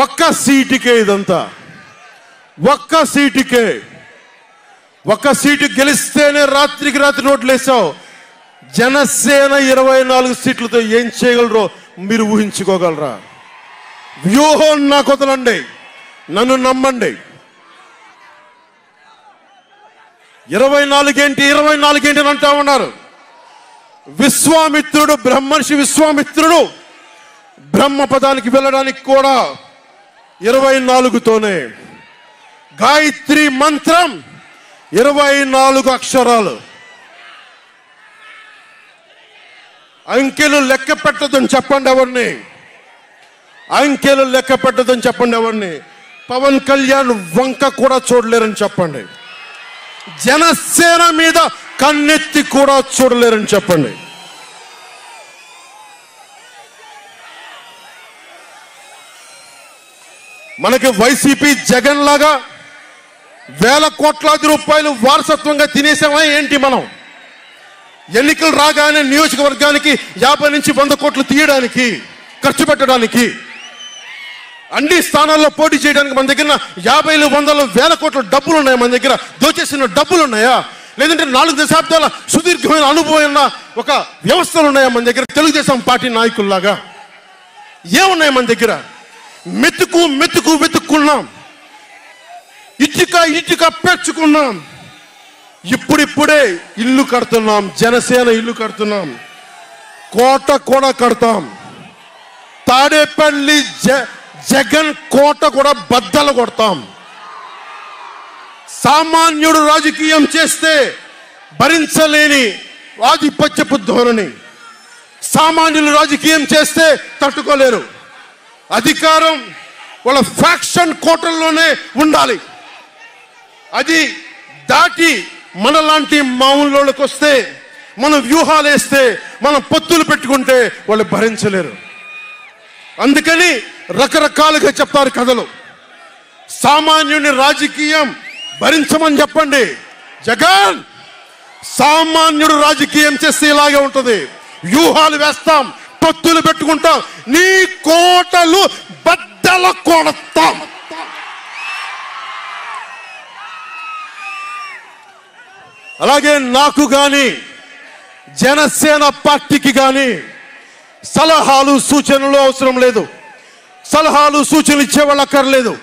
ఒక్క సీటుకే ఇదంతా. ఒక్క సీటు గెలిస్తేనే రాత్రికి రాత్రి రోడ్లు వేసావు. జనసేన 24 సీట్లతో ఏం చేయగలరో మీరు ఊహించుకోగలరా? వ్యూహం నాకు వదలండి, నన్ను నమ్మండి. 24 ఏంటి అని అంటా ఉన్నారు. బ్రహ్మర్షి విశ్వామిత్రుడు బ్రహ్మపదానికి వెళ్ళడానికి కూడా 24తోనే. గాయత్రి మంత్రం 24 అక్షరాలు. అంకెలు లెక్క పెట్టదని చెప్పండి ఎవరిని. పవన్ కళ్యాణ్ వంక కూడా చూడలేరని చెప్పండి. జనసేన మీద కన్నెత్తి కూడా చూడలేరని చెప్పండి. మనకి వైసీపీ జగన్ లాగా వేల కోట్లాది రూపాయలు వారసత్వంగా తినేసామా ఏంటి? మనం ఎన్నికలు రాగానే నియోజకవర్గానికి 50 నుంచి 100 కోట్లు తీయడానికి, ఖర్చు పెట్టడానికి, అన్ని స్థానాల్లో పోటీ చేయడానికి మన దగ్గర 50, 100, 1000 కోట్ల డబ్బులు ఉన్నాయా? మన దగ్గర దోచేసిన డబ్బులు ఉన్నాయా? లేదంటే 4 దశాబ్దాల సుదీర్ఘమైన అనుభవం ఉన్న ఒక వ్యవస్థలు ఉన్నాయా మన దగ్గర? తెలుగుదేశం పార్టీ నాయకుల్లాగా ఏమున్నాయి మన దగ్గర? వెతుక్కున్నాం, ఇటుక పెంచుకున్నాం. ఇప్పుడిప్పుడే ఇల్లు కడుతున్నాం, జనసేన ఇల్లు కడుతున్నాం, కోట కూడా కడతాం. తాడేపల్లి జగన్ కోట కూడా బద్దలు కొడతాం. సామాన్యుడు రాజకీయం చేస్తే భరించలేని ఆధిపత్యపు ధోరణి, సామాన్యులు రాజకీయం చేస్తే తట్టుకోలేరు. అధికారం వాళ్ళ ఫ్యాక్షన్ కోటల్లోనే ఉండాలి. అది దాటి మనలాంటి మామూలులోకి వస్తే, మనం వ్యూహాలు వేస్తే, మనం పొత్తులు పెట్టుకుంటే వాళ్ళు భరించలేరు. అందుకని రకరకాలుగా చెప్తారు కథలు. సామాన్యుని రాజకీయం భరించమని చెప్పండి. జగన్ సామాన్యుడు రాజకీయం చేస్తే ఇలాగే ఉంటుంది. వ్యూహాలు వేస్తాం, పొత్తులు పెట్టుకుంటాం, నీ కోటలు బద్దల కొడతాం. అలాగే నాకు కానీ జనసేన పార్టీకి కానీ సలహాలు సూచనలు అవసరం లేదు. సలహాలు సూచనలు ఇచ్చేవాళ్ళు అక్కర్లేదు.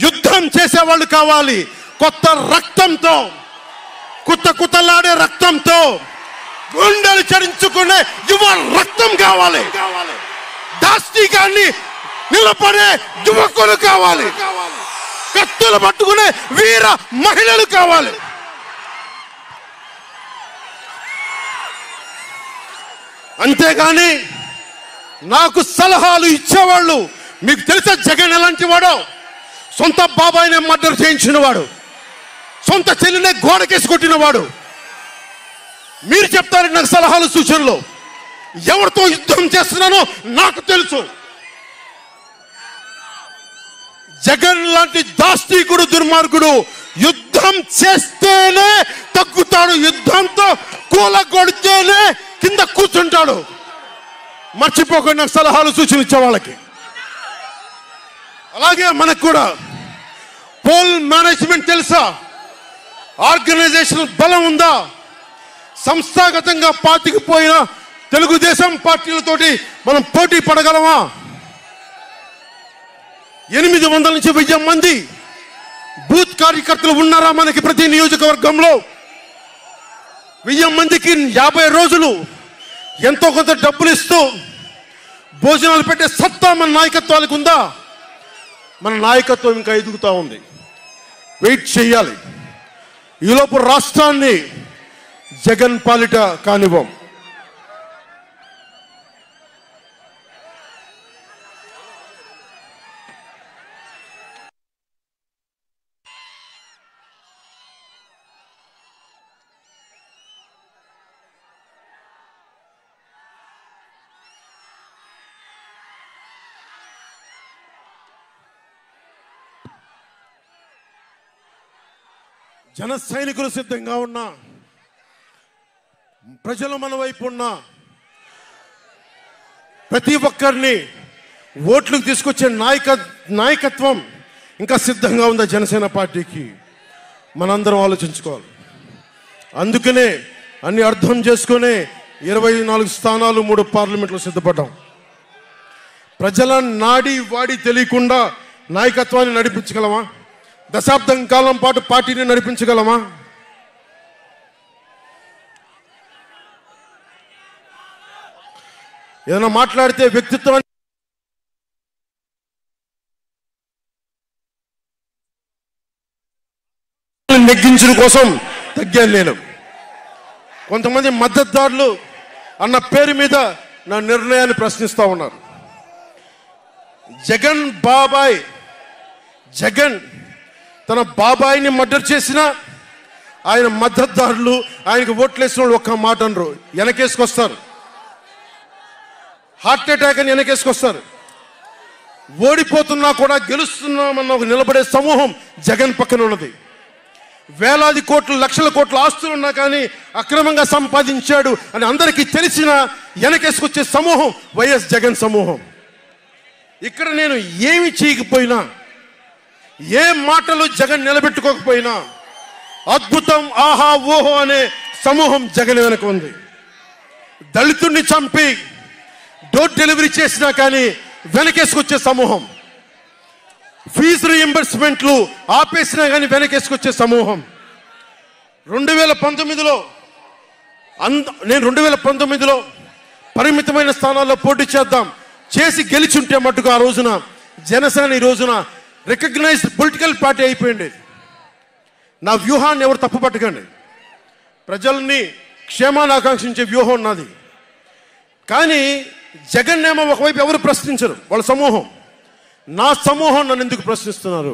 యుద్ధం చేసేవాళ్ళు కావాలి. కొత్త రక్తంతో, కుతకుతలాడే రక్తంతో, గుండెలు చరించుకునే యువ రక్తం కావాలి. దాష్టికాన్ని నిలబడే యువకులు కావాలి. కత్తులు పట్టుకునే వీర మహిళలు కావాలి. అంతేగాని నాకు సలహాలు ఇచ్చేవాళ్ళు, మీకు తెలుసా జగన్ ఎలాంటి వాడో? సొంత బాబాయినే మర్డర్ చేయించిన వాడు, సొంత చెల్లినే గోడకేసి కొట్టిన వాడు. మీరు చెప్తారు నాకు సలహాలు సూచనలు. ఎవరితో యుద్ధం చేస్తున్నానో నాకు తెలుసు. జగన్ లాంటి దాష్టీకుడు, దుర్మార్గుడు యుద్ధం చేస్తేనే తగ్గుతాడు. యుద్ధంతో కూలగొడితేనే కింద కూర్చుంటాడు. మర్చిపోకుండా నాకు సలహాలు సూచనలు ఇచ్చే వాళ్ళకి. అలాగే మనకు కూడా పోల్ మేనేజ్మెంట్ తెలుసా? ఆర్గనైజేషన్ బలం ఉందా? సంస్థాగతంగా పాతికిపోయిన తెలుగుదేశం పార్టీలతోటి మనం పోటీ పడగలమా? 800 నుంచి 1000 మంది బూత్ కార్యకర్తలు ఉన్నారా మనకి ప్రతి నియోజకవర్గంలో? 1000 మందికి 50 రోజులు ఎంతో కొంత డబ్బులు ఇస్తూ భోజనాలు పెట్టే సత్తా మన నాయకత్వానికి ఉందా? మన నాయకత్వం ఇంకా ఎదుగుతూ ఉంది. వెయిట్ చేయాలి. ఈలోపు రాష్ట్రాన్ని జగన్ పాలిట కానివ్వం. జన సైనికులు సిద్ధంగా ఉన్నా, ప్రజలు మన వైపు ఉన్నా, ప్రతి ఒక్కరిని ఓట్లకు తీసుకొచ్చే నాయకత్వం ఇంకా సిద్ధంగా ఉందా జనసేన పార్టీకి? మనందరం ఆలోచించుకోవాలి. అందుకనే అన్ని అర్థం చేసుకునే 24 స్థానాలు 3 పార్లమెంట్లో సిద్ధపడ్డాం. ప్రజల నాడి వాడి తెలియకుండా నాయకత్వాన్ని నడిపించగలమా? దశాబ్దం కాలం పాటు పార్టీని నడిపించగలమా? ఏదైనా మాట్లాడితే వ్యక్తిత్వాన్ని నెగ్గించడం కోసం తగ్గాను నేను. కొంతమంది మద్దతుదారులు అన్న పేరు మీద నా నిర్ణయాన్ని ప్రశ్నిస్తూ ఉన్నారు. జగన్ తన బాబాయిని మర్డర్ చేసిన ఆయన మద్దతుదారులు, ఆయనకు ఓట్లేసిన వాళ్ళు ఒక్క మాట అనరు, వెనకేసుకొస్తారు. హార్ట్ అటాక్ అని వెనకేసుకొస్తారు. ఓడిపోతున్నా కూడా గెలుస్తున్నామన్న ఒక నిలబడే సమూహం జగన్ పక్కన ఉన్నది. వేలాది కోట్లు, లక్షల కోట్ల ఆస్తులు ఉన్నా కానీ అక్రమంగా సంపాదించాడు అని అందరికీ తెలిసిన వెనకేసుకొచ్చే సమూహం వైఎస్ జగన్ సమూహం. ఇక్కడ నేను ఏమి చేయకపోయినా, ఏ మాటలు జగన్ నిలబెట్టుకోకపోయినా అద్భుతం, ఆహా ఓహో అనే సమూహం జగన్ వెనక ఉంది. దళితుడిని చంపి డోర్ డెలివరీ చేసినా కానీ వెనకేసుకొచ్చే సమూహం, ఫీజు రీయింబర్స్మెంట్లు ఆపేసినా కానీ వెనకేసుకొచ్చే సమూహం. 2019లో నేను 2019లో పరిమితమైన స్థానాల్లో పోటీ చేసి గెలిచుంటే మట్టుకు ఆ రోజున జనసేన ఈ రోజున రికగ్నైజ్డ్ పొలిటికల్ పార్టీ అయిపోయింది. నా వ్యూహాన్ని ఎవరు తప్పు పట్టకండి. ప్రజల్ని క్షేమాన్ని ఆకాంక్షించే వ్యూహం నాది. కానీ జగన్ ఏమో ఒకవైపు ఎవరు ప్రశ్నించరు, వాళ్ళ సమూహం. నా సమూహం నన్ను ఎందుకు ప్రశ్నిస్తున్నారు?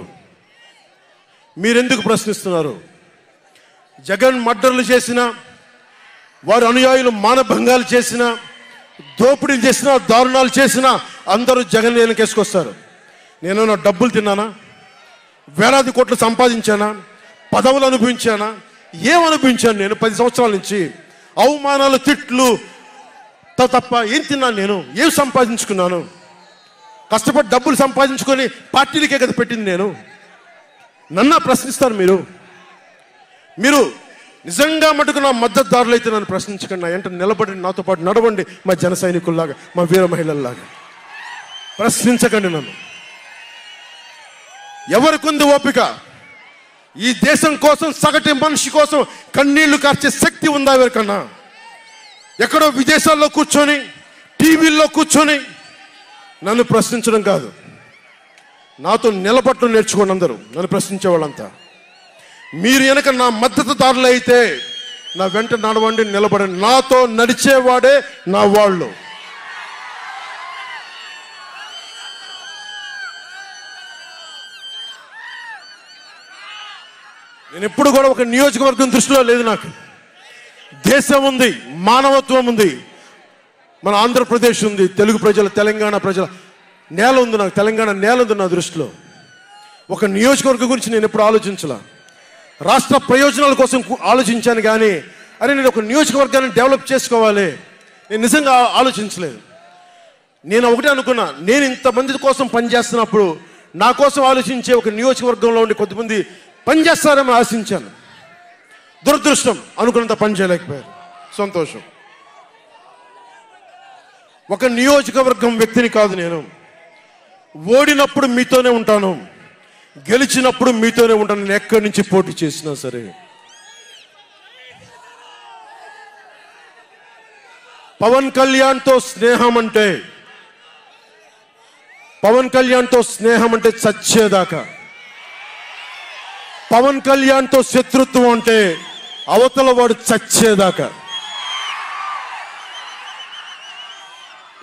మీరెందుకు ప్రశ్నిస్తున్నారు? జగన్ మర్డర్లు చేసిన, వారి అనుయాయులు మానభంగాలు చేసిన, దోపిడీలు చేసిన, దారుణాలు చేసిన అందరూ జగన్ వెనకేసుకొస్తారు. నేను నా డబ్బులు తిన్నానా? వేలాది కోట్లు సంపాదించానా? పదవులు అనుభవించానా? ఏం అనుభవించాను నేను 10 సంవత్సరాల నుంచి? అవమానాలు, తిట్లు, తప్ప ఏం తిన్నాను? నేను ఏం సంపాదించుకున్నాను? కష్టపడి డబ్బులు సంపాదించుకొని పార్టీలకే కదా పెట్టింది నేను. నన్ను ప్రశ్నిస్తారు మీరు నిజంగా మటుకు నా మద్దతుదారులు అయితే నన్ను ప్రశ్నించకండి. నా వెంట నిలబడి నాతో పాటు నడవండి, మా జన సైనికుల్లాగా, మా వీర మహిళల్లాగా. ప్రశ్నించకండి నన్ను. ఎవరికుంది ఓపిక? ఈ దేశం కోసం, సగటు మనిషి కోసం కన్నీళ్లు కార్చే శక్తి ఉందా ఎవరికన్నా? ఎక్కడో విదేశాల్లో కూర్చొని, టీవీల్లో కూర్చొని నన్ను ప్రశ్నించడం కాదు, నాతో నిలబడటం నేర్చుకోండి అందరూ, నన్ను ప్రశ్నించే వాళ్ళంతా. మీరు వెనక నా మద్దతుదారులు అయితే నా వెంట నడవండి, నిలబడండి. నాతో నడిచేవాడే నా వాళ్ళు. నేను ఎప్పుడు కూడా ఒక నియోజకవర్గం దృష్టిలో లేదు. నాకు దేశం ఉంది, మానవత్వం ఉంది, మన ఆంధ్రప్రదేశ్ ఉంది, తెలుగు ప్రజల, తెలంగాణ ప్రజల నేల ఉంది. నాకు తెలంగాణ నేల ఉంది నా దృష్టిలో. ఒక నియోజకవర్గం గురించి నేను ఎప్పుడు ఆలోచించలా. రాష్ట్ర ప్రయోజనాల కోసం ఆలోచించాను కానీ అరే నేను ఒక నియోజకవర్గాన్ని డెవలప్ చేసుకోవాలి నేను నిజంగా ఆలోచించలేదు. నేను ఒకటే అనుకున్నా, నేను ఇంతమంది కోసం పనిచేస్తున్నప్పుడు నా కోసం ఆలోచించే ఒక నియోజకవర్గంలో ఉండి కొద్దిమంది పనిచేస్తారని ఆశించాను. దురదృష్టం, అనుకున్నంత పని చేయలేకపోయారు. సంతోషం. ఒక నియోజకవర్గం వ్యక్తిని కాదు నేను. ఓడినప్పుడు మీతోనే ఉంటాను, గెలిచినప్పుడు మీతోనే ఉంటాను. నేను ఎక్కడి నుంచి పోటీ చేసినా సరే. పవన్ కళ్యాణ్తో స్నేహం అంటే, పవన్ కళ్యాణ్తో స్నేహం అంటే చచ్చేదాకా. పవన్ కళ్యాణ్తో శత్రుత్వం అంటే అవతల వాడు చచ్చేదాకా.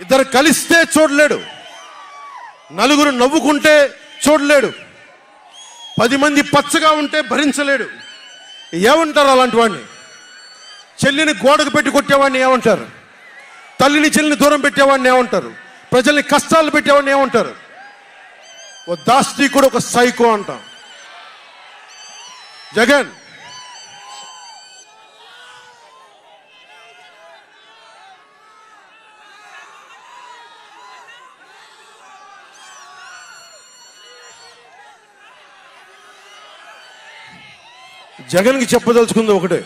ఇద్దరు కలిస్తే చూడలేడు, నలుగురు నవ్వుకుంటే చూడలేడు, 10 మంది పచ్చగా ఉంటే భరించలేడు. ఏమంటారు అలాంటి వాడిని? చెల్లిని గోడకు పెట్టి కొట్టేవాడిని ఏమంటారు? తల్లిని చెల్లిని దూరం పెట్టేవాడిని ఏమంటారు? ప్రజల్ని కష్టాలు పెట్టేవాడిని ఏమంటారు? ఓ దాష్టీకుడు, ఒక సైకో అంటాం. జగన్ జగన్కి చెప్పదలుచుకుంది ఒకటే,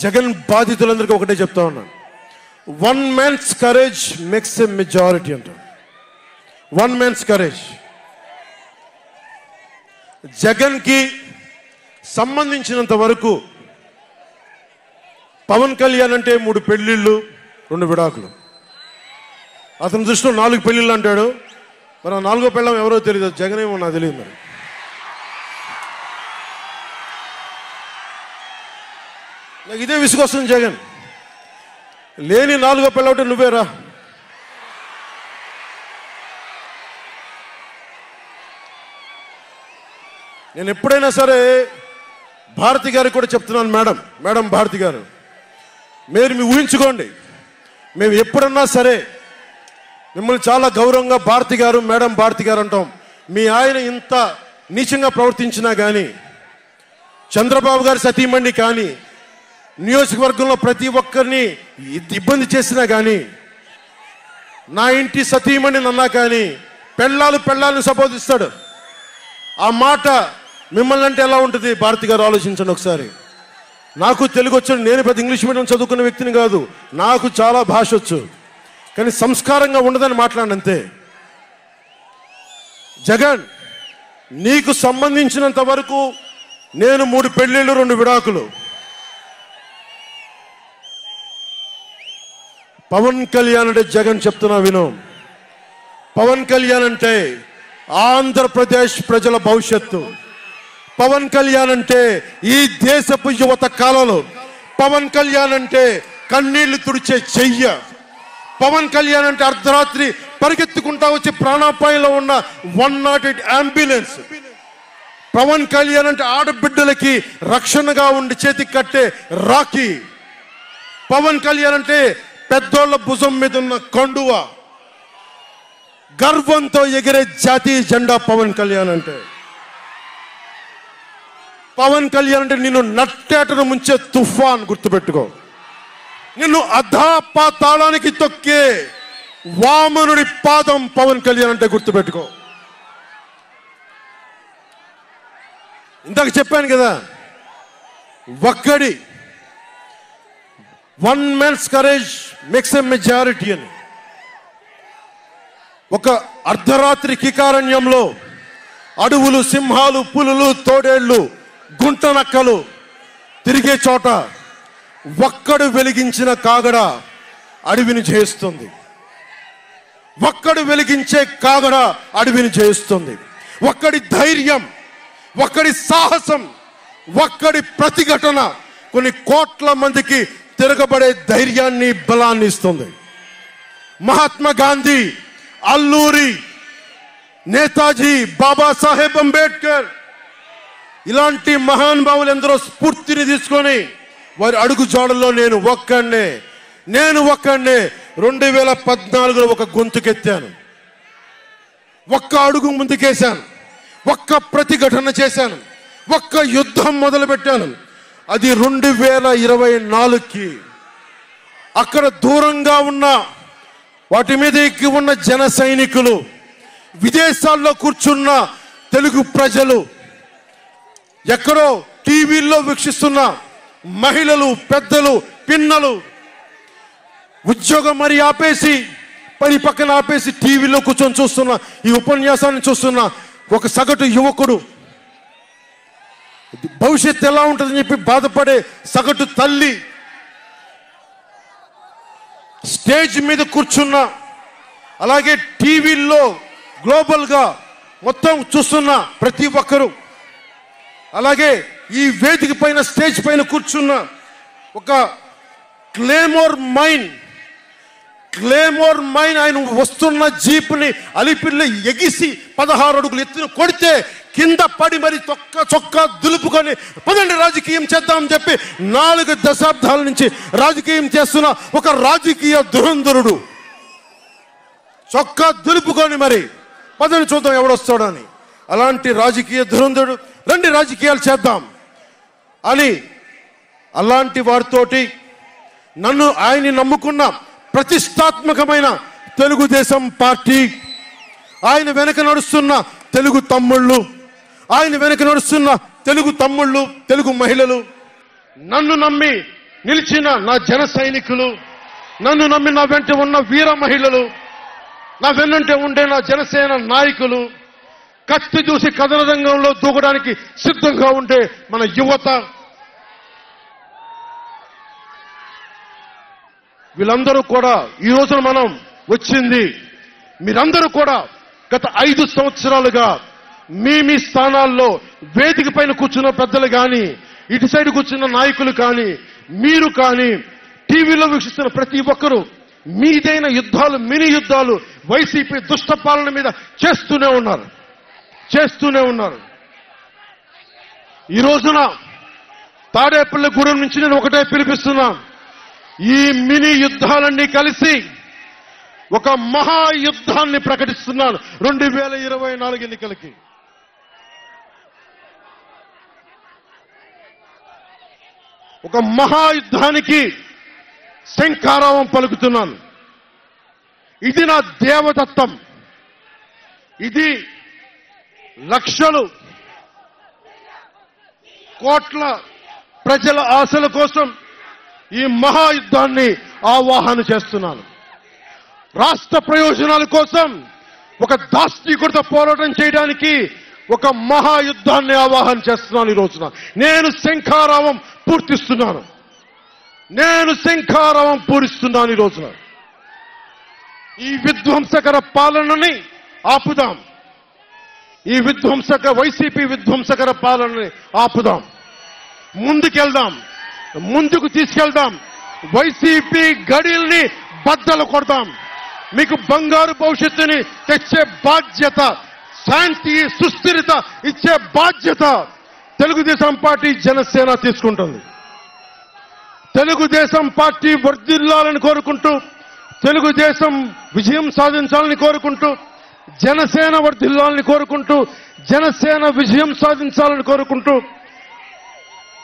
జగన్ బాధితులందరికీ ఒకటే చెప్తా ఉన్నాను. 1 man's courage makes a majority అంట. 1 man's courage. జగన్కి సంబంధించినంత వరకు పవన్ కళ్యాణ్ అంటే 3 పెళ్లిళ్ళు 2 విడాకులు. అతని దృష్టిలో 4 పెళ్లిళ్ళు అంటాడు. మరి 4వ పెళ్ళం ఎవరో తెలియదు, జగన్ ఏమో నాకు తెలియదు. మరి నాకు ఇదే విసుగొస్తుంది. జగన్ లేని 4వ పెళ్ళవుటే నువ్వేరా. నేను ఎప్పుడైనా సరే భారతి గారికి కూడా చెప్తున్నాను, మేడం భారతి గారు, మీరు ఊహించుకోండి, మేము ఎప్పుడన్నా సరే మిమ్మల్ని చాలా గౌరవంగా భారతి గారు, మేడం భారతి గారు అంటాం. మీ ఆయన ఇంత నీచంగా ప్రవర్తించినా కానీ, చంద్రబాబు గారి సతీమణి కానీ, నియోజకవర్గంలో ప్రతి ఒక్కరిని ఇబ్బంది చేసినా కానీ, నా ఇంటి సతీమణి నన్నా కానీ పెళ్ళాలను సంబోధిస్తాడు. ఆ మాట మిమ్మల్ని అంటే ఎలా ఉంటుంది? భారతి గారు ఆలోచించండి ఒకసారి. నాకు తెలుగు వచ్చు, నేను పెద్ద ఇంగ్లీష్ మీడియం చదువుకున్న వ్యక్తిని కాదు, నాకు చాలా భాష వచ్చు, కానీ సంస్కారంగా ఉండదని మాట్లాడినంతే. జగన్, నీకు సంబంధించినంత వరకు నేను 3 పెళ్లిళ్ళు 2 విడాకులు. పవన్ కళ్యాణ్ అంటే జగన్ చెప్తున్నా విను, పవన్ కళ్యాణ్ అంటే ఆంధ్రప్రదేశ్ ప్రజల భవిష్యత్తు. పవన్ కళ్యాణ్ అంటే ఈ దేశపు యువత కాలంలో, పవన్ కళ్యాణ్ అంటే కన్నీళ్లు తుడిచే చెయ్య, పవన్ కళ్యాణ్ అంటే అర్ధరాత్రి పరిగెత్తుకుంటా వచ్చి ప్రాణాపాయంలో ఉన్న 108 అంబులెన్స్, పవన్ కళ్యాణ్ అంటే ఆడబిడ్డలకి రక్షణగా ఉండి చేతికి కట్టే రాఖీ, పవన్ కళ్యాణ్ అంటే పెద్దోళ్ల భుజం మీద ఉన్న కండువ, గర్వంతో ఎగిరే జాతీయ జెండా పవన్ కళ్యాణ్ అంటే. పవన్ కళ్యాణ్ అంటే నిన్ను నట్టేటను ముంచే తుఫాన్, గుర్తుపెట్టుకో. నిన్ను అధాపాతాళానికి తొక్కే వామనుడి పాదం పవన్ కళ్యాణ్ అంటే గుర్తుపెట్టుకో. ఇందాక చెప్పాను కదా, one man's courage makes a majority అని. ఒక అర్ధరాత్రి కికారణ్యంలో అడవులు, సింహాలు, పులులు, తోడేళ్లు, గుంటనక్కలు తిరిగే చోట ఒక్కడు వెలిగించిన కాగడ అడవిని జయిస్తుంది. ఒక్కడు వెలిగించే కాగడ అడవిని జయిస్తుంది. ఒక్కడి ధైర్యం, ఒక్కడి సాహసం, ఒక్కడి ప్రతిఘటన కొన్ని కోట్ల మందికి తిరగబడే ధైర్యాన్ని, బలాన్ని ఇస్తుంది. మహాత్మా గాంధీ, అల్లూరి, నేతాజీ, బాబాసాహెబ్ అంబేద్కర్ ఇలాంటి మహానుభావులు ఎందరో స్ఫూర్తిని తీసుకొని వారి అడుగు జాడల్లో నేను ఒక్కడినే 2014లో ఒక గొంతుకెత్తాను, ఒక్క అడుగు ముందుకేశాను, ఒక్క ప్రతిఘటన చేశాను, ఒక్క యుద్ధం మొదలుపెట్టాను. అది 2024కి. అక్కడ దూరంగా ఉన్న వాటి మీద ఎక్కి ఉన్న జన సైనికులు, విదేశాల్లో కూర్చున్న తెలుగు ప్రజలు, ఎక్కడో టీవీల్లో వీక్షిస్తున్న మహిళలు, పెద్దలు, పిన్నలు ఉద్యోగం మరి ఆపేసి, పని పక్కన ఆపేసి టీవీలో కూర్చొని చూస్తున్న ఈ ఉపన్యాసాన్ని చూస్తున్న ఒక సగటు యువకుడు, భవిష్యత్తు ఎలా ఉంటుందని చెప్పి బాధపడే సగటు తల్లి, స్టేజ్ మీద కూర్చున్న, అలాగే టీవీల్లో గ్లోబల్గా మొత్తం చూస్తున్న ప్రతి ఒక్కరు, అలాగే ఈ వేదిక పైన, స్టేజ్ పైన కూర్చున్న ఒక క్లేమోర్ మైన్ ఆయన వస్తున్న జీప్ని అలిపిల్లి ఎగిసి 16 అడుగులు ఎత్తున కొడితే కింద పడి మరి చొక్కా దులుపుకొని పదండి రాజకీయం చేద్దామని చెప్పి 4 దశాబ్దాల నుంచి రాజకీయం చేస్తున్న ఒక రాజకీయ దురంధరుడు చొక్కా దులుపుకొని మరి పదండి చూద్దాం ఎవడొస్తాడని. అలాంటి రాజకీయ దురంధరుడు, రండి రాజకీయాలు చేద్దాం అని అలాంటి వారితోటి ఆయన్ని నమ్ముకున్న ప్రతిష్టాత్మకమైన తెలుగుదేశం పార్టీ, ఆయన వెనక నడుస్తున్న తెలుగు తమ్ముళ్ళు, తెలుగు మహిళలు, నన్ను నమ్మి నిలిచిన నా జన సైనికులు, నన్ను నమ్మి నా వెంట ఉన్న వీర మహిళలు, నా వెన్నంటే ఉండే నా జనసేన నాయకులు, కత్తి చూసి కథన రంగంలో దూకడానికి సిద్ధంగా ఉండే మన యువత, వీళ్ళందరూ కూడా ఈ రోజున మనం వచ్చింది, మీరందరూ కూడా గత 5 సంవత్సరాలుగా మీ స్థానాల్లో వేదిక పైన కూర్చున్న పెద్దలు కానీ, ఇటు సైడ్ కూర్చున్న నాయకులు కానీ, మీరు కానీ, టీవీలో వీక్షిస్తున్న ప్రతి ఒక్కరూ మీదైన యుద్ధాలు, మినీ యుద్ధాలు వైసీపీ దుష్ట పాలన మీద చేస్తూనే ఉన్నారు. ఈ రోజున తాడేపల్లిగూడెం నుంచి నేను ఒకటే పిలిపిస్తున్నా, ఈ మినీ యుద్ధాలన్నీ కలిసి ఒక మహాయుద్ధాన్ని ప్రకటిస్తున్నాను 2024 ఎన్నికలకి. ఒక మహాయుద్ధానికి శంఖారావం పలుకుతున్నాను. ఇది నా దేవదత్తం. ఇది లక్షలు కోట్ల ప్రజల ఆశల కోసం ఈ మహాయుద్ధాన్ని ఆవాహన చేస్తున్నాను. రాష్ట్ర ప్రయోజనాల కోసం ఒక దాష్టీకుడితో పోరాటం చేయడానికి ఒక మహాయుద్ధాన్ని ఆవాహన చేస్తున్నాను. ఈ రోజున నేను శంఖారావం పూరిస్తున్నాను. ఈ రోజున ఈ విధ్వంసకర పాలనని ఆపుదాం. ఈ వైసీపీ విధ్వంసకర పాలనని ఆపుదాం. ముందుకు తీసుకెళ్దాం. వైసీపీ గడిల్ని బద్దలు కొడదాం. మీకు బంగారు భవిష్యత్తుని తెచ్చే బాధ్యత, శాంతి, సుస్థిరత ఇచ్చే బాధ్యత తెలుగుదేశం పార్టీ, జనసేన తీసుకుంటుంది. తెలుగుదేశం పార్టీ వర్ధిల్లాలని కోరుకుంటూ, తెలుగుదేశం విజయం సాధించాలని కోరుకుంటూ, జనసేన వర్ధిల్లాలని కోరుకుంటూ, జనసేన విజయం సాధించాలని కోరుకుంటూ,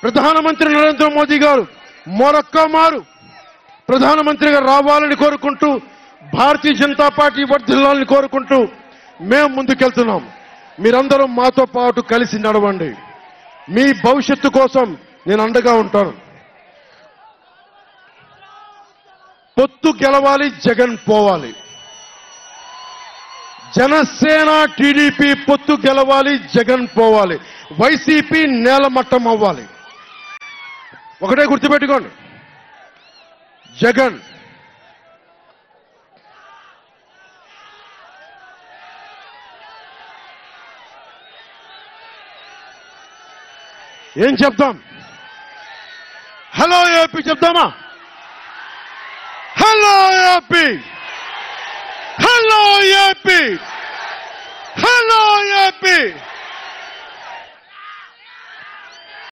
ప్రధానమంత్రి నరేంద్ర మోదీ గారు మరొక్క మారు ప్రధానమంత్రిగా రావాలని కోరుకుంటూ, భారతీయ జనతా పార్టీ వర్ధిల్లాలని కోరుకుంటూ మేము ముందుకెళ్తున్నాం. మీరందరూ మాతో పాటు కలిసి నడవండి. మీ భవిష్యత్తు కోసం నేను అండగా ఉంటాను. పొత్తు గెలవాలి, జగన్ పోవాలి. జనసేన టీడీపీ పొత్తు గెలవాలి, జగన్ పోవాలి. వైసీపీ నేలమట్టం అవ్వాలి. ఒకటే గుర్తుపెట్టుకోండి, జగన్ ఏం చెప్తాం? హలో ఏపీ చెప్తామా? Hello AP, hello AP, hello AP.